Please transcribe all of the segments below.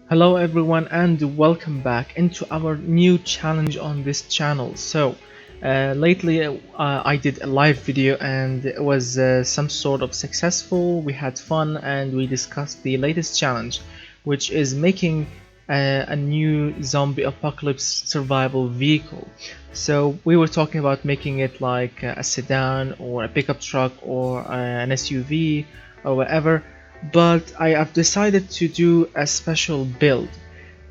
Hello everyone and welcome back into our new challenge on this channel. Lately I did a live video and it was some sort of successful. We had fun and we discussed the latest challenge, which is making a new zombie apocalypse survival vehicle. So we were talking about making it like a sedan or a pickup truck or an SUV or whatever, but I have decided to do a special build,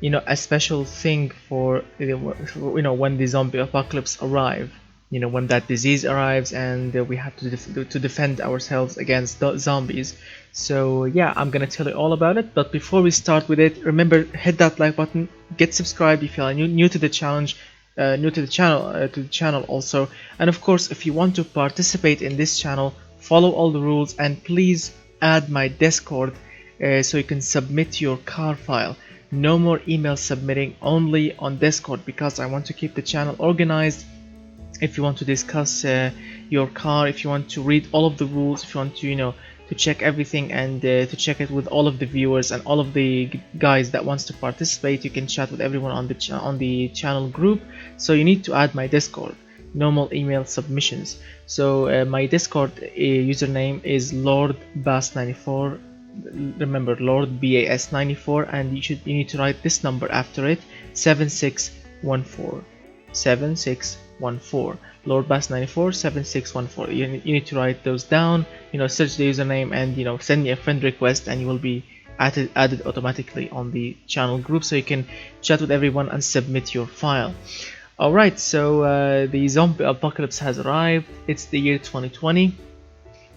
a special thing for when the zombie apocalypse arrive, when that disease arrives and we have to defend ourselves against the zombies. So yeah, I'm gonna tell you all about it, but before we start with it, remember, hit that like button, get subscribed if you are new to the challenge, new to the channel also, and of course if you want to participate in this channel, follow all the rules and please add my Discord so you can submit your car file. No more email submitting, only on Discord, because I want to keep the channel organized. If you want to discuss your car, if you want to read all of the rules, if you want to to check everything and to check it with all of the viewers and all of the guys that wants to participate, you can chat with everyone on the channel group. So you need to add my Discord. No more email submissions. So my Discord username is Lord Bass 94. Remember, Lord BAS 94, and you need to write this number after it: 7614. 7614. Lord Bass 94 7614. You need to write those down. Search the username and send me a friend request, and you will be added automatically on the channel group, so you can chat with everyone and submit your file. Alright, so the zombie apocalypse has arrived. It's the year 2020,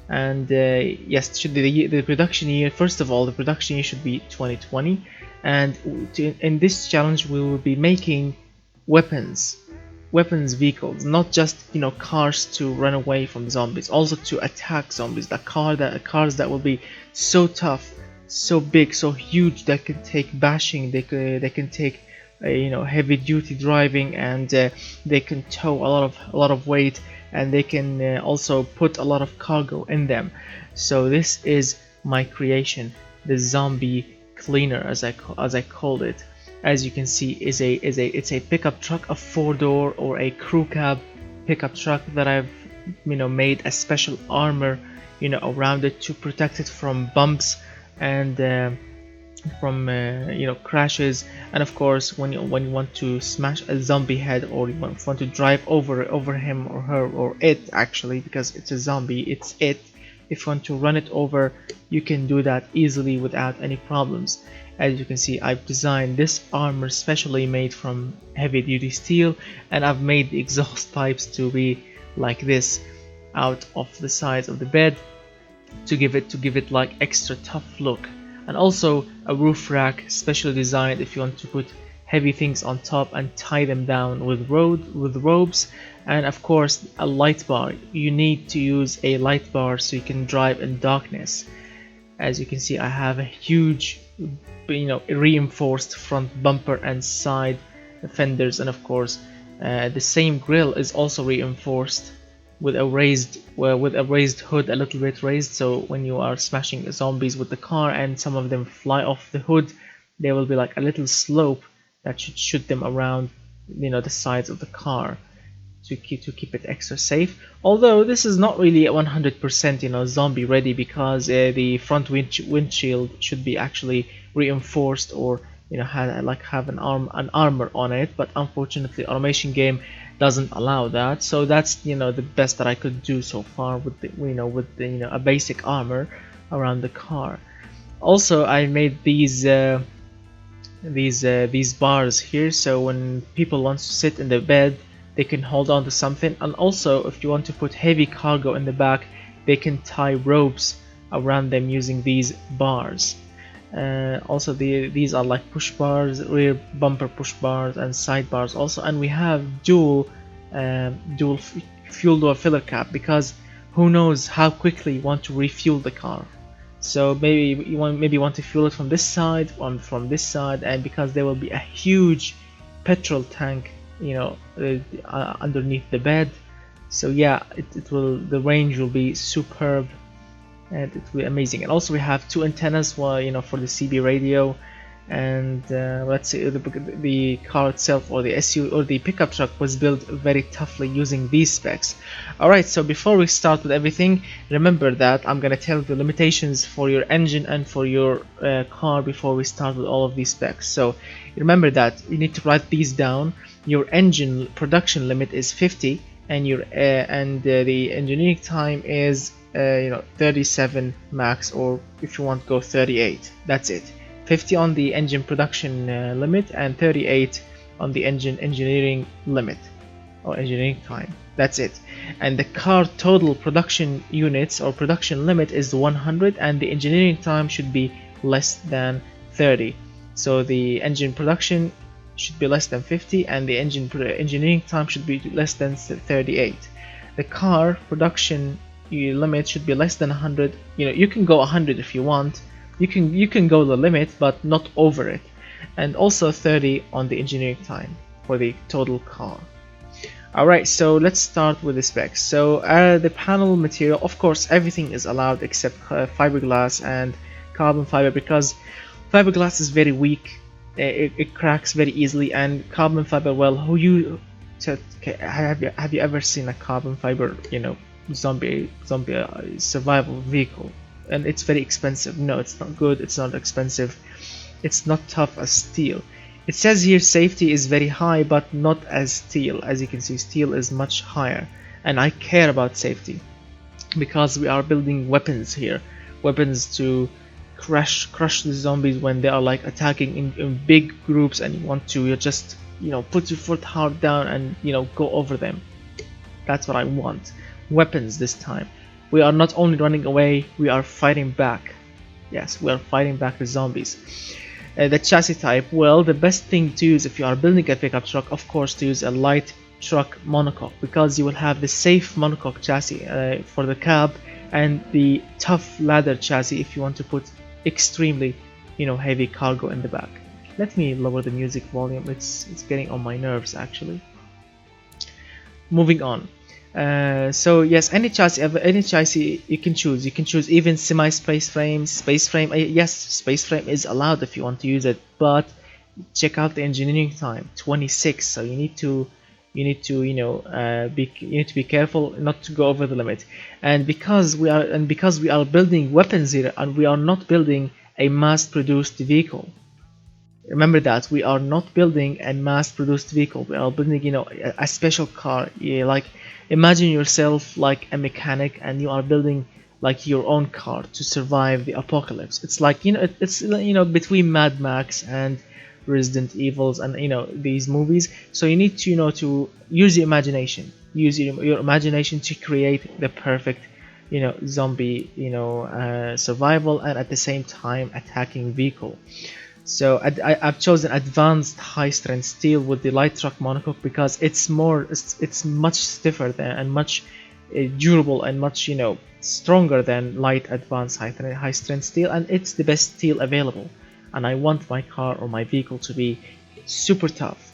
and yes, should be the production year. First of all, the production year should be 2020, and in this challenge we will be making weapons vehicles, not just cars to run away from zombies, also to attack zombies. Cars that will be so tough, so big, so huge, that can take bashing. They can take heavy duty driving, and they can tow a lot of weight, and they can also put a lot of cargo in them. So this is my creation, the zombie cleaner, as I called it. As you can see, it's a pickup truck, a 4-door or a crew cab pickup truck that I've made a special armor around it to protect it from bumps and from crashes. And of course, when you want to smash a zombie head, or you want to drive over him or her, or it, actually, because it's a zombie, it's it. If you want to run it over, you can do that easily without any problems. As you can see, I've designed this armor specially made from heavy duty steel, and I've made the exhaust pipes to be like this out of the sides of the bed to give it like extra tough look. And also a roof rack specially designed if you want to put heavy things on top and tie them down with ropes. And of course a light bar. You need to use a light bar so you can drive in darkness. As you can see, I have a huge reinforced front bumper and side fenders, and of course the same grille is also reinforced with a raised hood, a little bit raised, so when you are smashing zombies with the car and some of them fly off the hood, there will be like a little slope that should shoot them around the sides of the car to keep it extra safe. Although this is not really 100% zombie ready, because the front windshield should be actually reinforced, or have an armor on it, but unfortunately automation game doesn't allow that. So that's the best that I could do so far with a basic armor around the car. Also, I made these bars here, so when people want to sit in the bed, they can hold on to something. And also, if you want to put heavy cargo in the back, they can tie ropes around them using these bars. Also, these are like push bars, rear bumper push bars and side bars also. And we have dual fuel door filler cap, because who knows how quickly you want to refuel the car. So maybe you want to fuel it from this side, from this side, and because there will be a huge petrol tank underneath the bed. So yeah, the range will be superb, and it will be amazing. And also we have two antennas, for the CB radio, and let's say the car itself, or the SUV or the pickup truck, was built very toughly using these specs. Alright, so before we start with everything, remember that I'm gonna tell the limitations for your engine and for your car before we start with all of these specs. So remember that you need to write these down. Your engine production limit is 50, and the engineering time is 37 max, or if you want, go 38. That's it. 50 on the engine production limit, and 38 on the engine engineering limit or engineering time. That's it. And the car total production units or production limit is 100, and the engineering time should be less than 30. So the engine production should be less than 50, and the engineering time should be less than 38. The car production limit should be less than 100. You can go 100 if you want. You can go the limit, but not over it. And also 30 on the engineering time for the total car. Alright, so let's start with the specs. So the panel material, of course, everything is allowed except fiberglass and carbon fiber, because fiberglass is very weak. It cracks very easily, and carbon fiber, well, have you ever seen a carbon fiber zombie survival vehicle? And it's very expensive. No, it's not good, it's not expensive, it's not tough as steel. It says here safety is very high, but not as steel. As you can see, steel is much higher, and I care about safety because we are building weapons here, weapons to crush the zombies when they are like attacking in big groups, and you want to just put your foot hard down and go over them. That's what I want. Weapons this time. We are not only running away, we are fighting back. Yes, we are fighting back the zombies. The chassis type, well, the best thing to use if you are building a pickup truck, of course, to use a light truck monocoque, because you will have the safe monocoque chassis for the cab, and the tough ladder chassis if you want to put extremely heavy cargo in the back. Let me lower the music volume, it's getting on my nerves actually. Moving on. So yes, any chassis you can choose. You can choose even semi space frame. Yes, space frame is allowed if you want to use it, but check out the engineering time, 26. So you need to be careful not to go over the limit. And because we are building weapons here, and we are not building a mass-produced vehicle. Remember that we are not building a mass-produced vehicle. We are building a special car. Like, imagine yourself like a mechanic, and you are building like your own car to survive the apocalypse. It's like it's between Mad Max and Resident Evils and these movies. So you need to to use your imagination. Use your imagination to create the perfect zombie survival, and at the same time attacking vehicle. So I've chosen advanced high-strength steel with the light truck monocoque because it's much stiffer and much durable and much stronger than light advanced high-strength steel, and it's the best steel available. And I want my car or my vehicle to be super tough.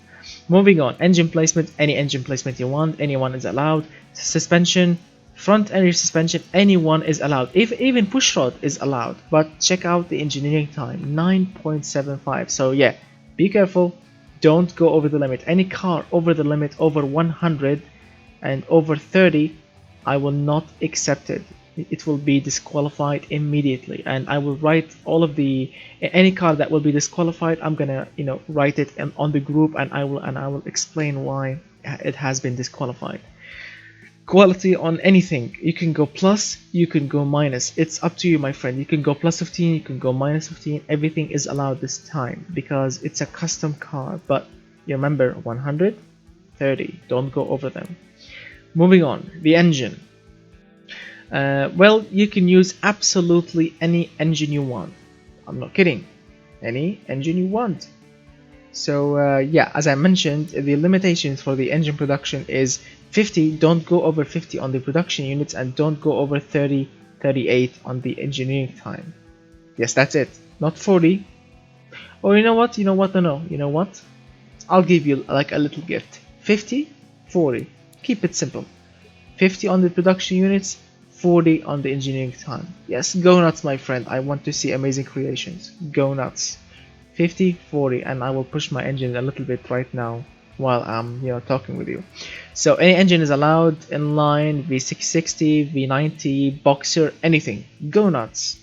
Moving on, engine placement, any engine placement you want, anyone is allowed. Suspension, front and rear suspension, anyone is allowed. Even push rod is allowed, but check out the engineering time, 9.75. So yeah, be careful, don't go over the limit. Any car over the limit, over 100 and over 30, I will not accept it. It will be disqualified immediately, and I will write all of any car that will be disqualified. I'm gonna write it on the group, and I will explain why it has been disqualified. Quality on anything, you can go plus, you can go minus, it's up to you, my friend. You can go plus 15, you can go minus 15, everything is allowed this time because it's a custom car. But you remember, 100, 30, don't go over them. Moving on, the engine. Well, you can use absolutely any engine you want. I'm not kidding, any engine you want. So yeah, as I mentioned, the limitations for the engine production is 50. Don't go over 50 on the production units, and don't go over 30, 38 on the engineering time. Yes, that's it, not 40. Or you know what, no, you know what, I'll give you like a little gift. 50, 40, keep it simple. 50 on the production units, 40 on the engineering time. Yes, go nuts, my friend. I want to see amazing creations. Go nuts. 50, 40, and I will push my engine a little bit right now while I'm talking with you. So any engine is allowed: inline, V660, V90, boxer, anything. Go nuts.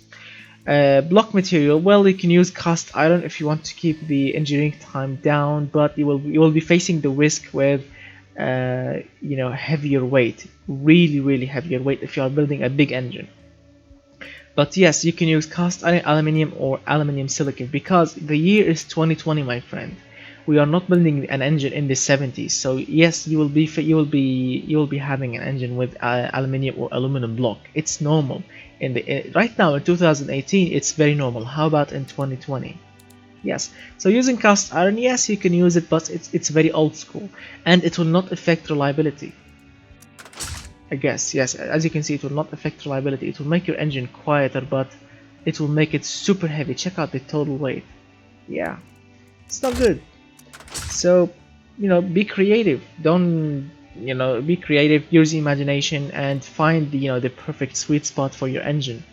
Block material, well, you can use cast iron if you want to keep the engineering time down, but you will be facing the risk with heavier weight, really heavier weight if you are building a big engine. But yes, you can use cast iron, aluminium, or aluminium silicate, because the year is 2020, my friend. We are not building an engine in the 70s. So yes, you will be having an engine with aluminium or aluminum block. It's normal. Right now in 2018, it's very normal. How about in 2020? Yes. So using cast iron, yes, you can use it, but it's very old school, and it will not affect reliability. I guess, yes, as you can see, it will not affect reliability. It will make your engine quieter, but it will make it super heavy. Check out the total weight. Yeah, it's not good. So, be creative. Don't, be creative, use imagination, and find the perfect sweet spot for your engine.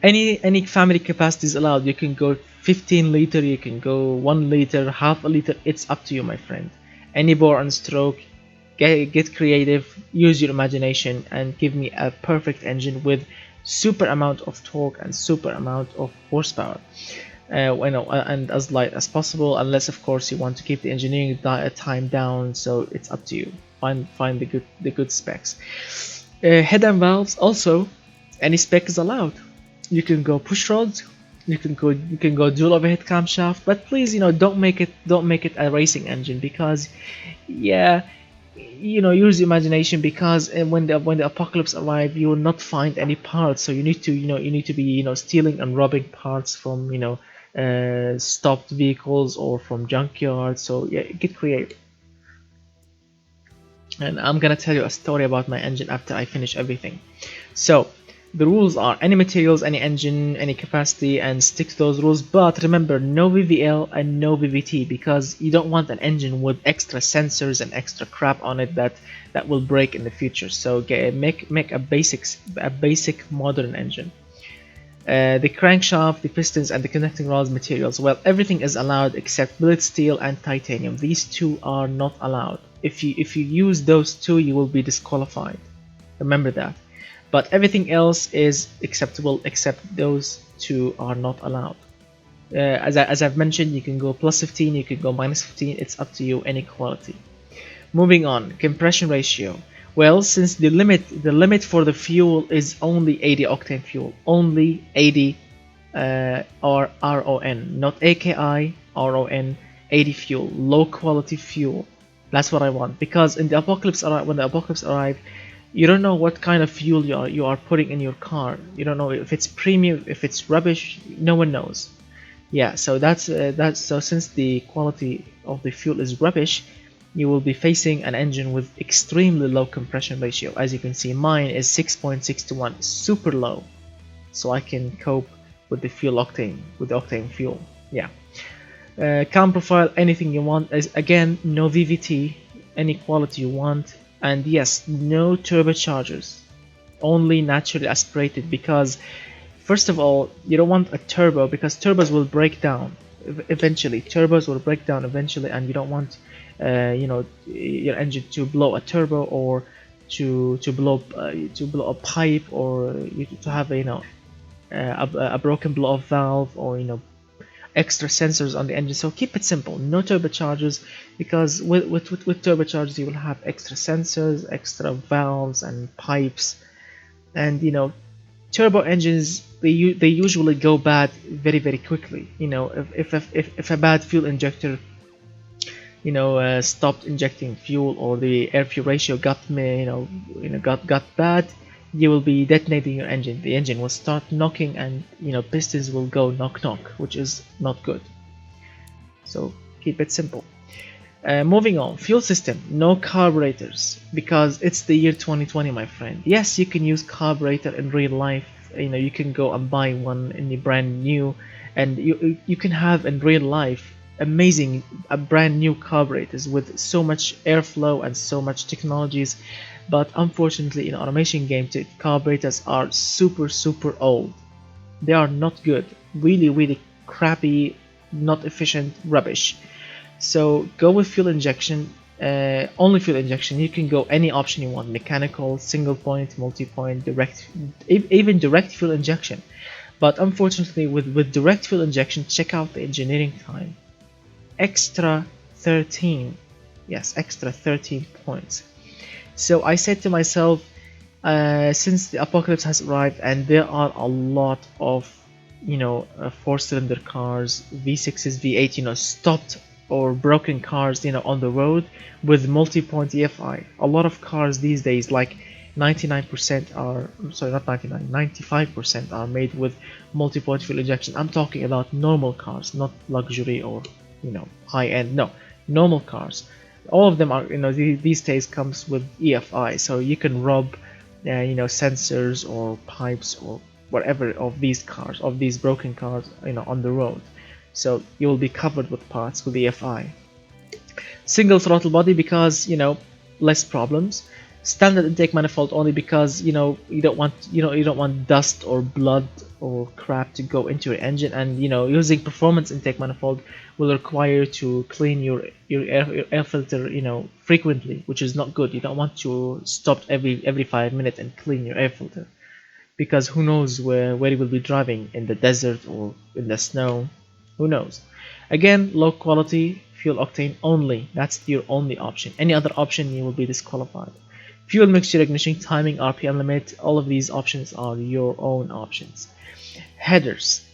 Any family capacity is allowed. You can go 15 liter, you can go 1 liter, half a liter. It's up to you, my friend. Any bore and stroke. Get creative, use your imagination, and give me a perfect engine with super amount of torque and super amount of horsepower, and as light as possible, unless of course you want to keep the engineering time down. So it's up to you. Find the good specs. Head and valves also, any spec is allowed. You can go push rods, you can go dual overhead camshaft, but please, don't make it a racing engine, because yeah, use imagination, because when the apocalypse arrive, you will not find any parts. So you need to be stealing and robbing parts from stopped vehicles or from junkyards. So yeah, get creative. And I'm gonna tell you a story about my engine after I finish everything. So the rules are: any materials, any engine, any capacity, and stick to those rules. But remember, no VVL and no VVT, because you don't want an engine with extra sensors and extra crap on it that will break in the future. So make a basic modern engine. The crankshaft, the pistons, and the connecting rods materials, well, everything is allowed except billet steel and titanium. These two are not allowed. If you use those two, you will be disqualified. Remember that. But everything else is acceptable except those two are not allowed. As I've mentioned, you can go plus 15, you can go minus 15. It's up to you, any quality. Moving on, compression ratio. Well, since the limit for the fuel is only 80 octane fuel, only 80 or RON, not AKI, RON, 80 fuel, low quality fuel. That's what I want, because in the apocalypse, when the apocalypse arrives, you don't know what kind of fuel you are putting in your car. You don't know if it's premium, if it's rubbish. No one knows. Yeah, so that's so since the quality of the fuel is rubbish, you will be facing an engine with extremely low compression ratio. As you can see, mine is 6.6 to 1, super low. So I can cope with the octane fuel. Yeah. Cam profile, anything you want. Again, no VVT, any quality you want. And yes, no turbochargers, only naturally aspirated, because first of all, you don't want a turbo, because turbos will break down eventually. And you don't want your engine to blow a turbo, or to blow a pipe, or to have a broken blow off valve, or extra sensors on the engine. So keep it simple, no turbochargers, because with turbochargers you will have extra sensors, extra valves and pipes, and turbo engines, they usually go bad very quickly. If a bad fuel injector stopped injecting fuel, or the air fuel ratio got bad, you will be detonating your engine. The engine will start knocking, and pistons will go knock, which is not good. So keep it simple. Moving on, fuel system, no carburetors, because it's the year 2020, my friend. Yes, you can use carburetor in real life. You can go and buy one in the brand new, and you can have in real life amazing brand new carburetors with so much airflow and so much technologies. But unfortunately, in automation game, carburetors are super old. They are not good, really crappy, not efficient, rubbish. So go with fuel injection, only fuel injection. You can go any option you want: mechanical, single point, multi-point, direct, even direct fuel injection. But unfortunately, with direct fuel injection, check out the engineering time. Extra 13, yes, extra 13 points. So I said to myself, since the apocalypse has arrived and there are a lot of, four-cylinder cars, V6s, V8, stopped or broken cars, on the road with multi-point EFI. A lot of cars these days, like 99% are, sorry, not 99, 95% are made with multi-point fuel injection. I'm talking about normal cars, not luxury or, high-end. No, normal cars. All of them are, these days comes with EFI, so you can rob, sensors or pipes or whatever of these cars, of these broken cars, on the road. So you will be covered with parts with EFI. Single throttle body because, less problems. Standard intake manifold only because, you don't want dust or blood or crap to go into your engine, and using performance intake manifold will require you to clean your air filter, frequently, which is not good. You don't want to stop every 5 minutes and clean your air filter, because who knows where you will be driving, in the desert or in the snow, who knows. Again, low quality fuel octane only, that's your only option. Any other option, you will be disqualified. Fuel mixture, ignition timing, RPM limit, all of these options are your own options. Headers.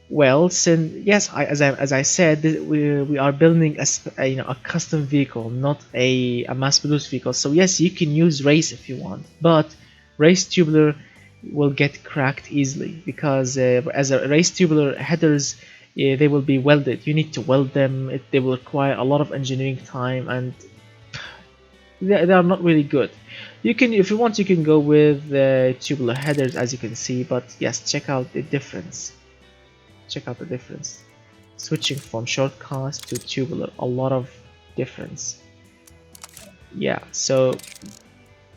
Well, since yes, as I said, we are building a custom vehicle, not a mass-produced vehicle. So yes, you can use race if you want, but race tubular will get cracked easily because as a race tubular headers, they will be welded. You need to weld them. They will require a lot of engineering time, and they are not really good. You can, if you want, you can go with tubular headers, as you can see, but yes, check out the difference. Check out the difference. Switching from short cast to tubular, a lot of difference. Yeah, so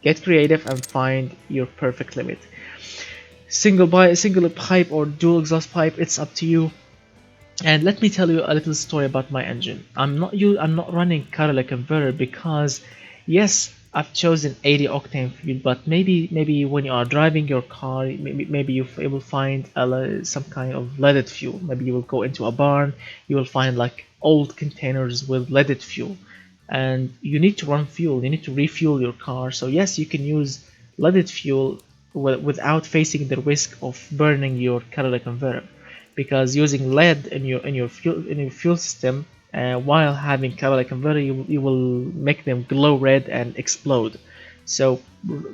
get creative and find your perfect limit. Single pipe or dual exhaust pipe, it's up to you. And let me tell you a little story about my engine. I'm not running catalytic converter because yes, I've chosen 80 octane fuel, but maybe when you are driving your car, maybe you will find some kind of leaded fuel. Maybe you will go into a barn, you will find like old containers with leaded fuel, and you need to run fuel. You need to refuel your car. So yes, you can use leaded fuel without facing the risk of burning your catalytic converter, because using lead in your fuel system, while having catalytic converter, you will make them glow red and explode. So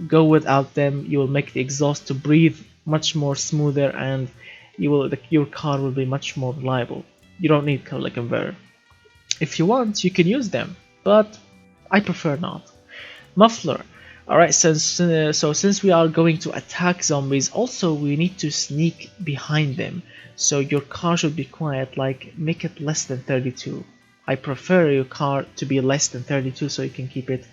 go without them. You will make the exhaust to breathe much more smoother, and your car will be much more reliable. You don't need catalytic converter. If you want, you can use them, but I prefer not. Muffler. Alright, since we are going to attack zombies, also we need to sneak behind them. So your car should be quiet, like make it less than 32. I prefer your car to be less than 32 so you can keep it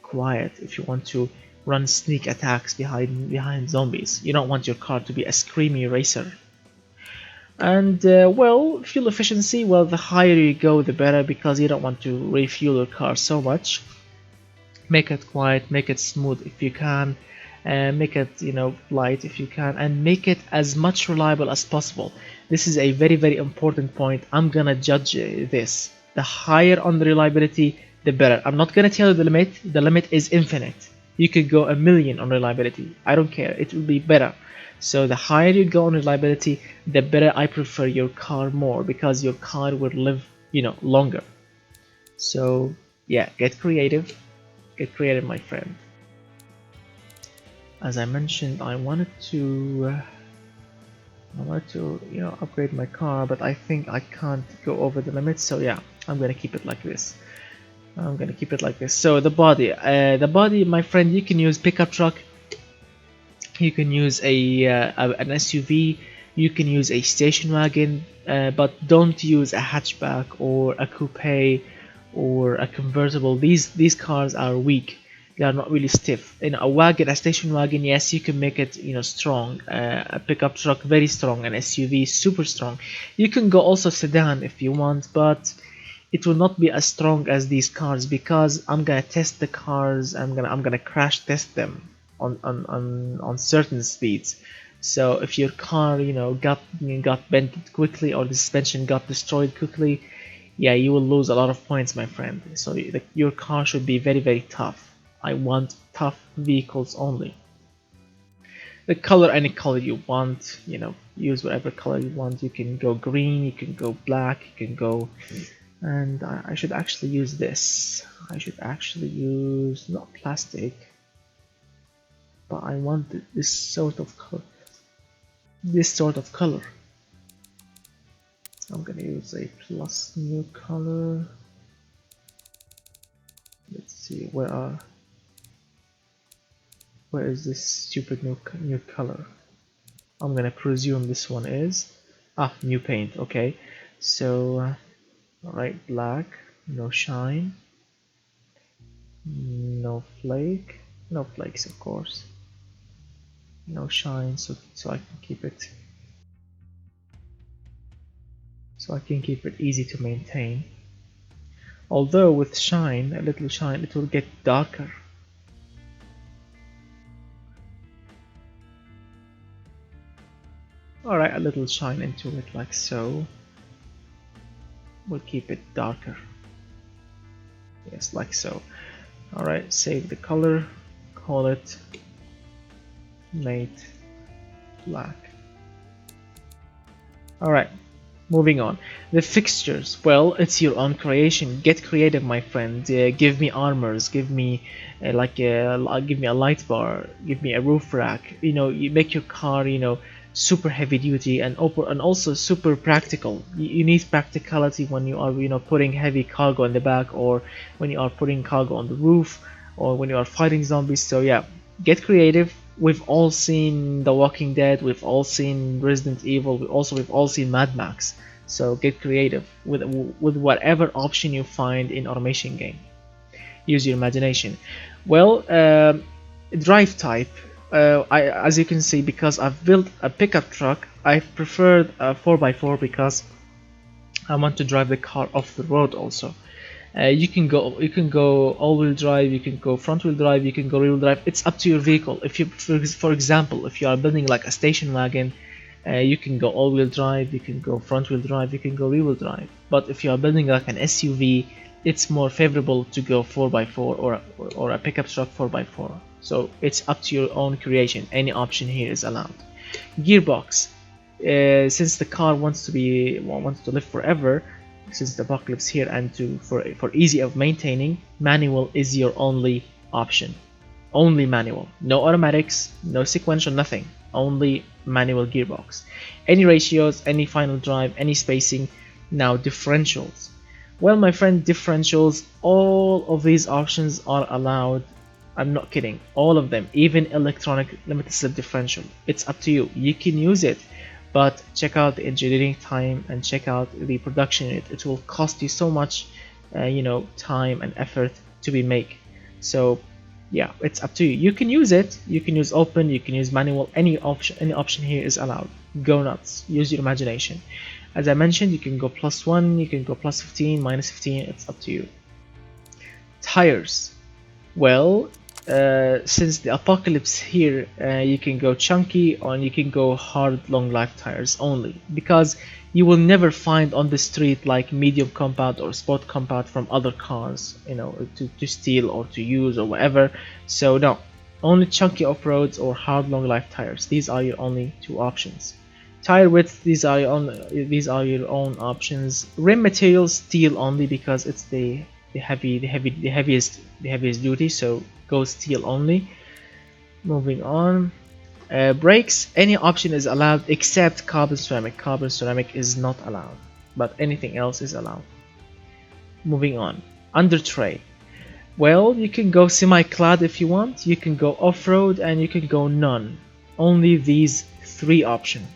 quiet if you want to run sneak attacks behind zombies. You don't want your car to be a screamy racer. And well, fuel efficiency, well, the higher you go the better, because you don't want to refuel your car so much. Make it quiet, make it smooth if you can, make it light if you can, and make it as much reliable as possible. This is a very important point. I'm gonna judge this. The higher on the reliability, the better. I'm not gonna tell you the limit. The limit is infinite. You could go 1,000,000 on reliability. I don't care. It will be better. So the higher you go on reliability, the better. I prefer your car more, because your car will live longer. So yeah, get creative. Get creative, my friend. As I mentioned, I wanted to upgrade my car, but I think I can't go over the limit. So yeah, I'm gonna keep it like this. So the body, my friend, you can use pickup truck. You can use an SUV. You can use a station wagon, but don't use a hatchback or a coupe or a convertible. These cars are weak. They are not really stiff. In a wagon, a station wagon, yes, you can make it, strong. A pickup truck, very strong. An SUV, super strong. You can go also sedan if you want, but it will not be as strong as these cars because I'm gonna test the cars. I'm gonna crash test them on certain speeds. So if your car, got bent quickly or the suspension got destroyed quickly, yeah, you will lose a lot of points, my friend. So your car should be very, very tough. I want tough vehicles only. The color, any color you want, use whatever color you want. You can go green, you can go black, you can go, and I should actually use this. I should actually use not plastic, but I want this sort of color. This sort of color. I'm gonna use a plus new color. Let's see, where is this stupid new color? I'm gonna presume this one is new paint. Okay, so alright, black, no shine, no flakes of course, no shine, so I can keep it easy to maintain. Although with shine, a little shine, it will get darker. Alright, a little shine into it like so. We'll keep it darker. Yes, like so. Alright, save the color, call it Mate Black. Alright, moving on. The fixtures, well, it's your own creation. Get creative, my friend. Give me armors, give me give me a light bar, give me a roof rack. You make your car, super heavy duty and also super practical. You need practicality when you are putting heavy cargo in the back, or when you are putting cargo on the roof, or when you are fighting zombies. So yeah, get creative. We've all seen The Walking Dead, we've all seen Resident Evil, we've all seen Mad Max. So get creative with whatever option you find in automation game. Use your imagination. Well, drive type. As you can see, because I've built a pickup truck, I preferred a 4x4 because I want to drive the car off the road also. You can go all-wheel drive, you can go front-wheel drive, you can go rear-wheel drive. It's up to your vehicle. If you, for example, if you are building like a station wagon, you can go all-wheel drive, you can go front-wheel drive, you can go rear-wheel drive. But if you are building like an SUV, it's more favorable to go 4x4 or a pickup truck 4x4. So it's up to your own creation. Any option here is allowed. Gearbox. Since the car wants to live forever, since the apocalypse here, and for easy of maintaining, manual is your only option. Only manual. No automatics, no sequential, nothing. Only manual gearbox. Any ratios, any final drive, any spacing. Now differentials. Well, my friend, differentials, all of these options are allowed. I'm not kidding, all of them, even electronic limited slip differential. It's up to you. You can use it, but check out the engineering time and check out the production unit. It will cost you so much, time and effort to be made. So yeah, it's up to you. You can use it. You can use open. You can use manual. Any option here is allowed. Go nuts. Use your imagination. As I mentioned, you can go +1, you can go +15, -15. It's up to you. Tires. Well, since the apocalypse here, you can go chunky or you can go hard long life tires only, because you will never find on the street like medium compound or sport compound from other cars, to steal or to use or whatever. So no, only chunky off-roads or hard long life tires. These are your only two options. Tire width, these are your own options. Rim materials, steel only, because it's the heaviest duty, so go steel only. Moving on. Brakes, any option is allowed except carbon ceramic. Carbon ceramic is not allowed, but anything else is allowed. Moving on. Under tray. Well, you can go semi-clad if you want, you can go off-road, and you can go none. Only these three options.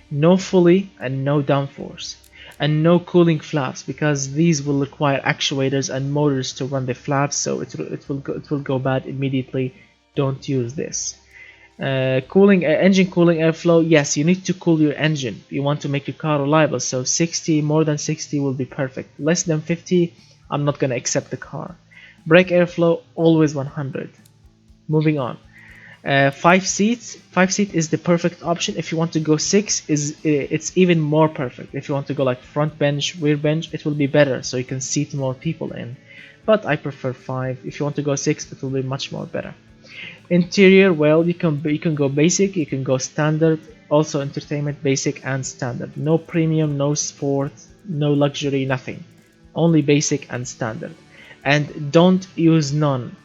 No fully and no downforce. and no cooling flaps, because these will require actuators and motors to run the flaps, so it will go bad immediately. Don't use this. Engine cooling airflow. Yes, you need to cool your engine. You want to make your car reliable, so 60, more than 60 will be perfect. Less than 50, I'm not gonna accept the car. Brake airflow, always 100. Moving on. 5 seats. 5 seat is the perfect option. If you want to go six, it's even more perfect. If you want to go like front bench, rear bench, it will be better, so you can seat more people in. But I prefer 5. If you want to go 6, it will be much more better. Interior, well, you can go basic, you can go standard, also entertainment, basic and standard. No premium, no sport, no luxury, nothing. Only basic and standard. And don't use none.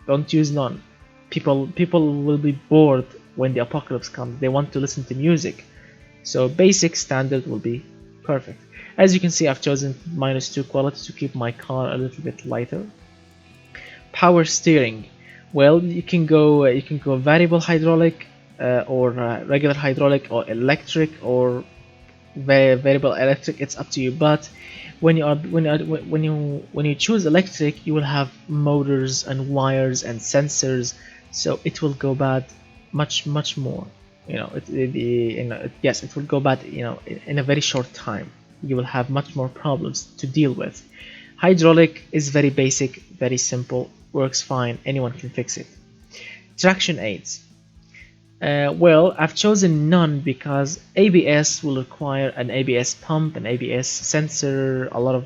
Don't use none. People will be bored when the apocalypse comes. They want to listen to music. So basic, standard will be perfect. As you can see, I've chosen -2 quality to keep my car a little bit lighter. Power steering. Well, you can go variable hydraulic, or regular hydraulic, or electric, or variable electric. It's up to you. But when you choose electric, you will have motors and wires and sensors, so it will go bad much more. Yes, it will go bad. In a very short time, you will have much more problems to deal with. Hydraulic is very basic, very simple, works fine, anyone can fix it. Traction aids. Well, I've chosen none because ABS will require an ABS pump, an ABS sensor, a lot of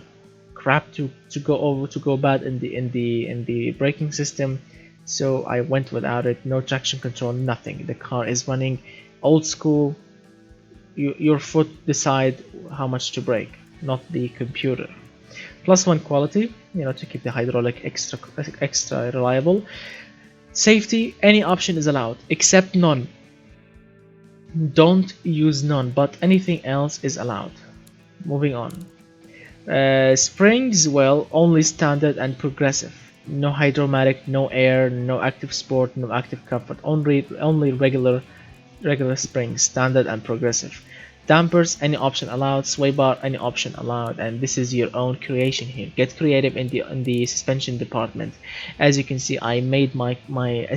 crap to go bad in the braking system. So I went without it. No traction control, nothing. The car is running old school. Your foot decide how much to brake, not the computer. +1 quality, to keep the hydraulic extra reliable. Safety, any option is allowed except none. Don't use none, but anything else is allowed. Moving on. Springs, well, only standard and progressive. No hydromatic, no air, no active sport, no active comfort. Only regular springs, standard and progressive. Dampers, any option allowed. Sway bar, any option allowed. And this is your own creation here. Get creative in the suspension department. As you can see, I made my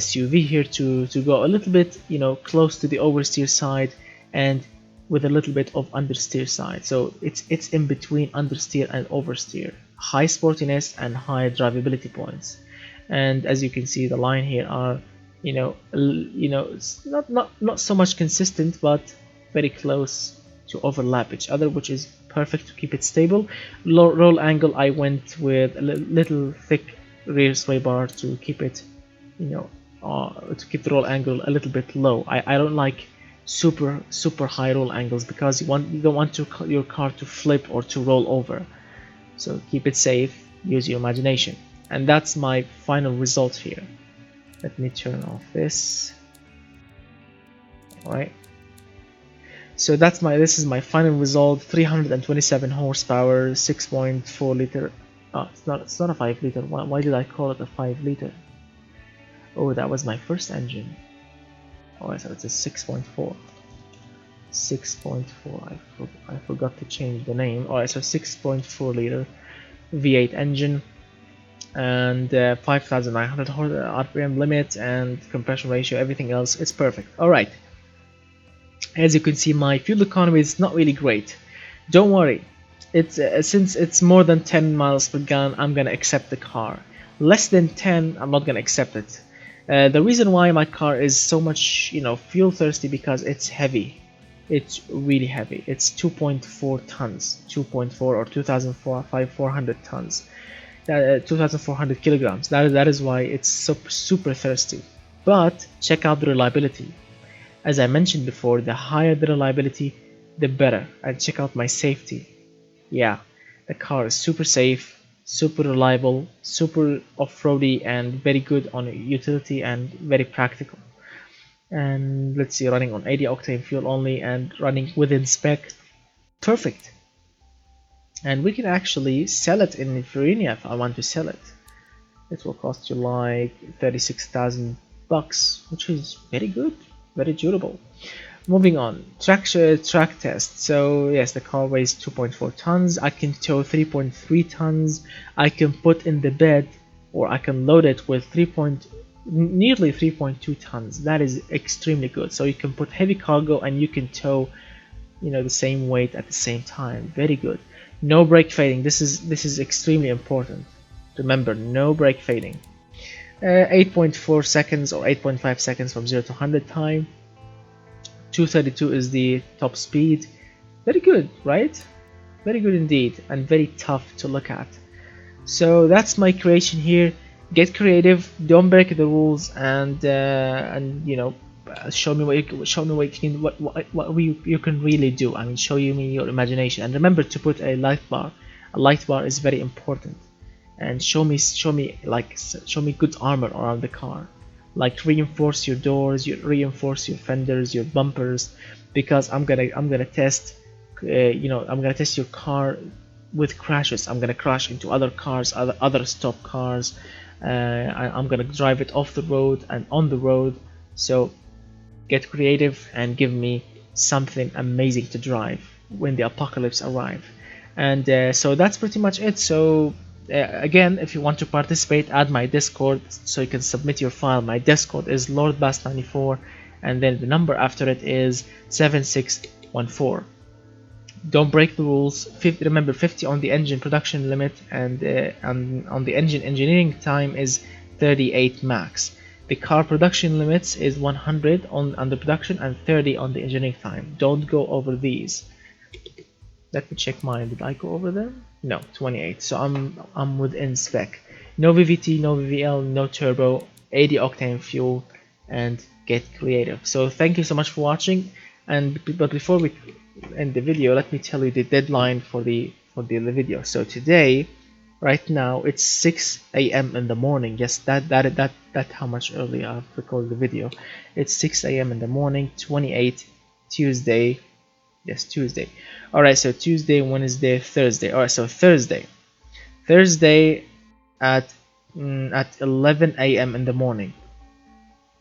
SUV here to go a little bit, close to the oversteer side, and with a little bit of understeer side. So it's in between understeer and oversteer. High sportiness and high drivability points. And as you can see, the line here are, it's not so much consistent, but very close to overlap each other, which is perfect to keep it stable. Roll angle, I went with a little thick rear sway bar to keep it, to keep the roll angle a little bit low. I don't like super high roll angles because you don't want your car to flip or to roll over. So keep it safe, use your imagination. And that's my final result here. Let me turn off this. Alright. So this is my final result. 327 horsepower, 6.4 liter. Oh, it's not a 5 liter. Why did I call it a 5 liter? Oh, that was my first engine. Alright, so it's a 6.4. 6.4. I forgot to change the name. Alright, so 6.4 liter V8 engine, and 5,900 RPM limit and compression ratio. Everything else is perfect. Alright. As you can see, my fuel economy is not really great. Don't worry, since it's more than 10 miles per gallon, I'm gonna accept the car. Less than 10, I'm not gonna accept it. The reason why my car is so much, fuel thirsty, because it's heavy. It's really heavy. It's 2.4 tons, 2.4 or 2,400 tons, 2,400 kilograms. That is why it's super thirsty. But check out the reliability. As I mentioned before, the higher the reliability, the better. And check out my safety. Yeah, the car is super safe, super reliable, super off-roady, and very good on utility and very practical. And let's see, running on 80 octane fuel only and running within spec. Perfect. And we can actually sell it in Lithuania if I want to sell it. It will cost you like 36,000 bucks, which is very good. Very durable. Moving on, track test. So yes, the car weighs 2.4 tons. I can tow 3.3 tons. I can put in the bed, or I can load it with nearly 3.2 tons. That is extremely good. So you can put heavy cargo and you can tow, the same weight at the same time. Very good. No brake fading. This is extremely important. Remember, no brake fading. 8.4 seconds or 8.5 seconds from 0 to 100 time. 232 is the top speed. Very good, right? Very good indeed, and very tough to look at. So that's my creation here. Get creative, don't break the rules, and show me what you can really do. I mean, show me your imagination, and remember to put a light bar. A light bar is very important, and show me good armor around the car. Like reinforce your doors, reinforce your fenders, your bumpers, because I'm gonna test, I'm gonna test your car with crashes. I'm gonna crash into other cars, other stop cars. I'm gonna drive it off the road and on the road. So get creative and give me something amazing to drive when the apocalypse arrives. And so that's pretty much it. So again, if you want to participate, add my Discord so you can submit your file. My Discord is LordBass94, and then the number after it is 7614. Don't break the rules. Remember, 50 on the engine production limit, and on the engine engineering time is 38 max. The car production limits is 100 on the production and 30 on the engineering time. Don't go over these. Let me check mine. Did I go over them? No, 28. So I'm within spec. No VVT, no VVL, no turbo, 80 octane fuel, and get creative. So thank you so much for watching. But before we end the video, let me tell you the deadline for the video. So today, right now, it's 6 a.m. in the morning. Yes, that how much earlier I've recorded the video. It's 6 a.m. in the morning, 28 Tuesday. Yes, Tuesday. Alright, so Tuesday, Wednesday, Thursday. Alright, so Thursday at 11 a.m. in the morning.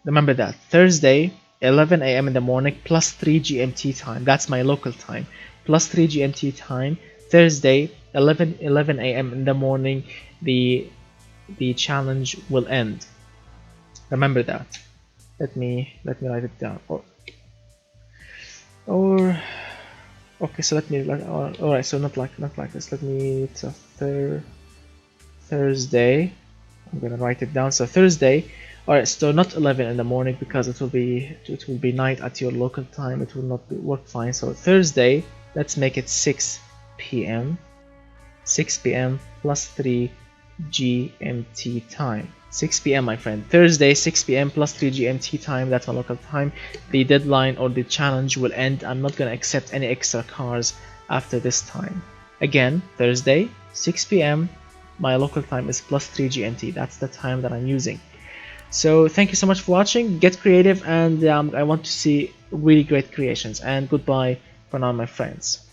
Remember that. Thursday, 11 a.m. in the morning plus 3 GMT time. That's my local time. Plus 3 GMT time. Thursday, 11 a.m. in the morning, the challenge will end. Remember that. Let me write it down. Or okay, so let me. Alright, so not like this. Let me. It's a Thursday. I'm gonna write it down. So Thursday. Alright, so not 11 in the morning because it will be night at your local time. It will not work fine. So Thursday, let's make it 6 p.m. 6 p.m. plus 3 GMT time. 6 p.m. my friend. Thursday, 6 p.m. plus 3 GMT time. That's my local time. The deadline or the challenge will end. I'm not gonna accept any extra cars after this time. Again, Thursday, 6 p.m. My local time is plus 3 GMT. That's the time that I'm using. So thank you so much for watching. Get creative, and I want to see really great creations. And goodbye for now, my friends.